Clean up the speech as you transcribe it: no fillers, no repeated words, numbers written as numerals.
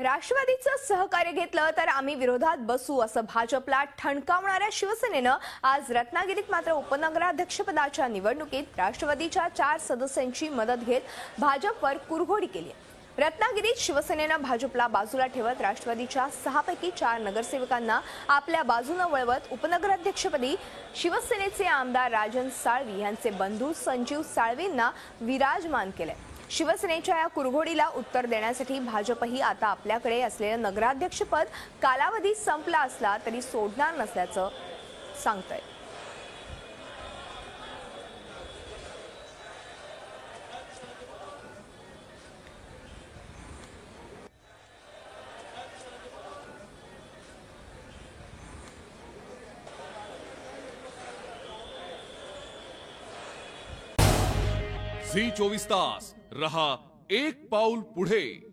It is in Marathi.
राष्ट्रवादीचं सहकार्य घेतलं तर आम्ही विरोधात बसू असं भाजपला ठणकावणाऱ्या शिवसेनेनं आज रत्नागिरीत मात्र उपनगराध्यक्षपदाच्या निवडणुकीत राष्ट्रवादीच्या 4 सदस्यांची मदत घेत भाजपवर कुरघोडी केली। रत्नागिरीत शिवसेनेनं भाजपला बाजूला ठेवत राष्ट्रवादीच्या 6 पैकी 4 नगरसेवकांना आपल्या बाजूने वळवत उपनगराध्यक्षपदी शिवसेनेचे आमदार राजन साळवी यांचे बंधू संजीव साळवींना विराजमान केले। शिवसेनेच्या या कुरघोडीला उत्तर देण्यासाठी भाजपही आता आपल्याकडे असलेलं नगराध्यक्षपद कालावधी संपला असला तरी सोडणार नसल्याचं सांगतंय। झी 24 तास रहा एक पाऊल पुढे।